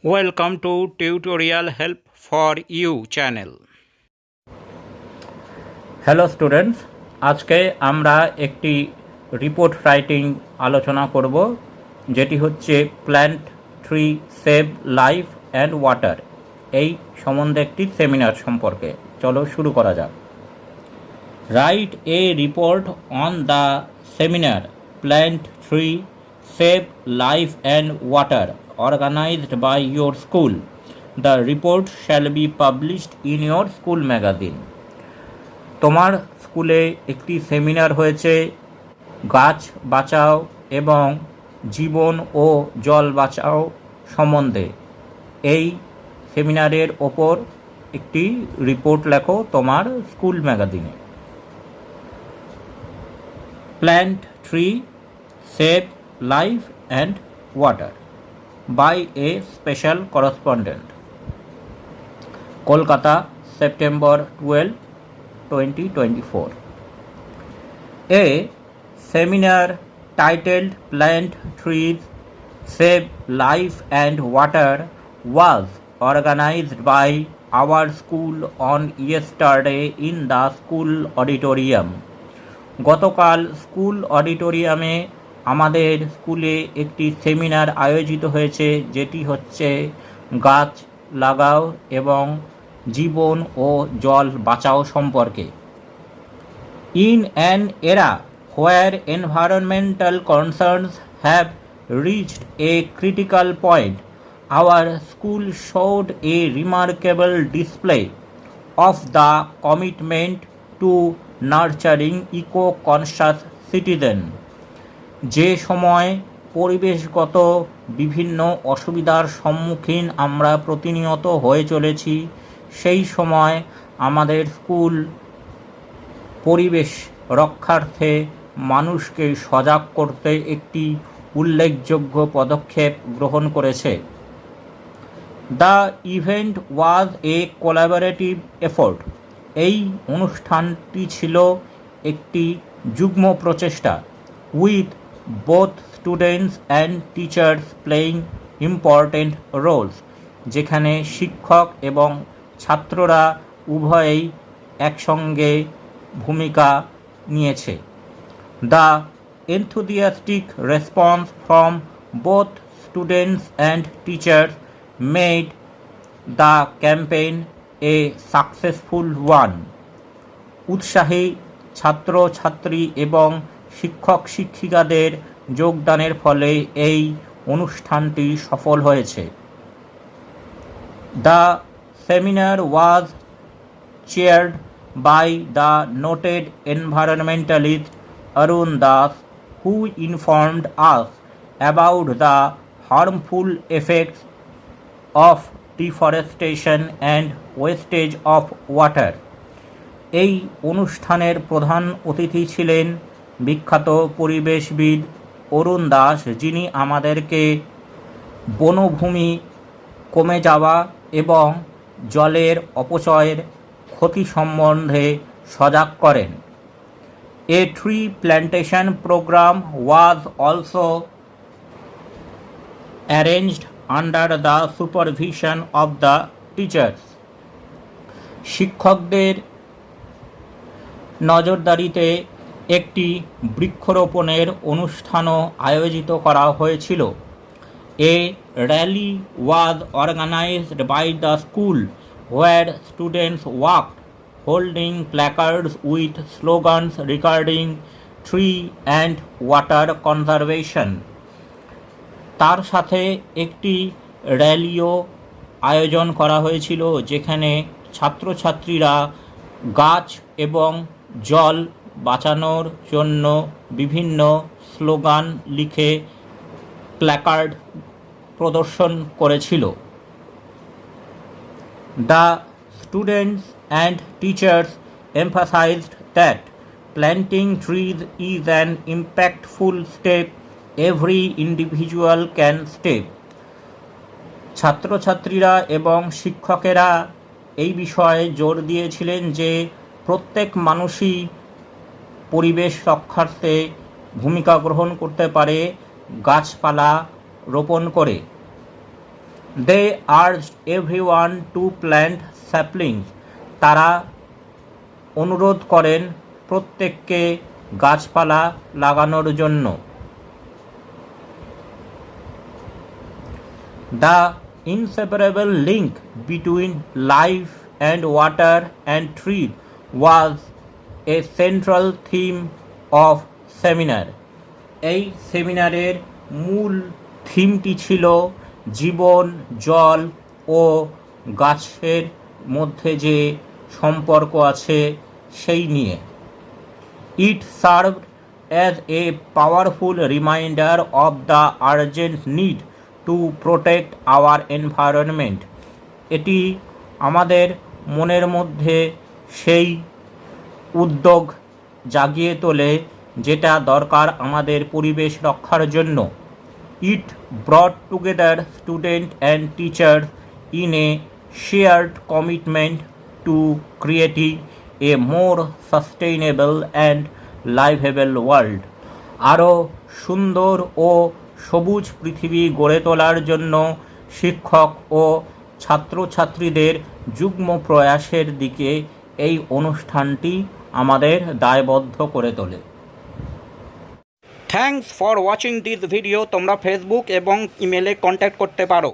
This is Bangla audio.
Welcome to tutorial Helpfor U channel. Hello students, আজকে আমরা একটি রিপোর্ট রাইটিং আলোচনা করব, যেটি হচ্ছে plant tree save life and water এই সম্বন্ধে একটি সেমিনার সম্পর্কে। চলো শুরু করা যাক। Write a report on the seminar plant tree save life and water organized by your school. The report shall be published in your school magazine. তোমার স্কুলে একটি সেমিনার হয়েছে গাছ বাঁচাও এবং জীবন ও জল বাঁচাও সম্বন্ধে। এই সেমিনারের ওপর একটি রিপোর্ট লেখো তোমার স্কুল ম্যাগাজিনে। Plant tree save life and water by a special correspondent. Kolkata, September 12, 2024. A seminar titled Plant Trees Save Life and Water was organized by our school on yesterday in the school auditorium. গতকাল স্কুল অডিটোরিয়ামে আমাদের স্কুলে একটি সেমিনার আয়োজিত হয়েছে, যেটি হচ্ছে গাছ লাগাও এবং জীবন ও জল বাঁচাও সম্পর্কে। In an era where environmental concerns have reached a critical point, our school showed a remarkable display of the commitment to nurturing eco conscious citizen. যে সময় পরিবেশগত বিভিন্ন অসুবিধার সম্মুখীন আমরা প্রতিনিয়ত হয়ে চলেছি, সেই সময় আমাদের স্কুল পরিবেশ রক্ষার্থে মানুষকে সজাগ করতে একটি উল্লেখযোগ্য পদক্ষেপ গ্রহণ করেছে। The event was A collaborative effort. এই অনুষ্ঠানটি ছিল একটি যুগ্ম প্রচেষ্টা, with both students and teachers playing important roles, যেখানে শিক্ষক এবং ছাত্ররা উভয়েই একসঙ্গে ভূমিকা নিয়েছে। The enthusiastic response from both students and teachers made the campaign a successful one. উৎসাহী ছাত্রছাত্রী এবং শিক্ষক শিক্ষিকাদের যোগদানের ফলে এই অনুষ্ঠানটি সফল হয়েছে। The seminar was chaired by the noted environmentalist Arun Das, who informed us about the harmful effects of deforestation and wastage of water. এই অনুষ্ঠানের প্রধান অতিথি ছিলেন বিখ্যাত পরিবেশবিদ অরুণ দাস, যিনি আমাদেরকে বনভূমি কমে যাওয়া এবং জলের অপচয়ের ক্ষতি সম্বন্ধে সজাগ করেন। A tree plantation programme was also arranged under the supervision of the teachers. শিক্ষকদের নজরদারিতে একটি বৃক্ষরোপণের অনুষ্ঠানও আয়োজিত করা হয়েছিল। A rally was organised by the school, where students walked holding placards with slogans regarding tree and water conservation. তার সাথে একটি র্যালিও আয়োজন করা হয়েছিল, যেখানে ছাত্রছাত্রীরা গাছ এবং জল বাঁচানোর জন্য বিভিন্ন স্লোগান লিখে প্ল্যাকার্ড প্রদর্শন করেছিল। The students and teachers emphasized that planting trees is an impactful step every individual can take. ছাত্রছাত্রীরা এবং শিক্ষকেরা এই বিষয়ে জোর দিয়েছিলেন যে প্রত্যেক মানুষই পরিবেশ রক্ষার্থে ভূমিকা গ্রহণ করতে পারে গাছপালা রোপণ করে। They urged everyone to plant saplings. তারা অনুরোধ করেন প্রত্যেককে গাছপালা লাগানোর জন্য। The inseparable link between life and water and trees was a central theme of seminar. এই সেমিনারের মূল থিমটি ছিল জীবন, জল ও গাছের মধ্যে যে সম্পর্ক আছে সেই নিয়ে। It served as a powerful reminder of the urgent need to protect our environment. এটি আমাদের মনের মধ্যে সেই উদ্যোগ জাগিয়ে তোলে যেটা দরকার আমাদের পরিবেশ রক্ষার জন্য। It brought together students and teachers in a shared commitment to creating a more sustainable and livable world. আরও সুন্দর ও সবুজ পৃথিবী গড়ে তোলার জন্য শিক্ষক ও ছাত্রছাত্রীদের যুগ্ম প্রয়াসের দিকে এই অনুষ্ঠানটি আমাদের দায়বদ্ধ করে তোলে। Thanks for watching this video. তোমরা ফেসবুক এবং ইমেলে কন্ট্যাক্ট করতে পারো।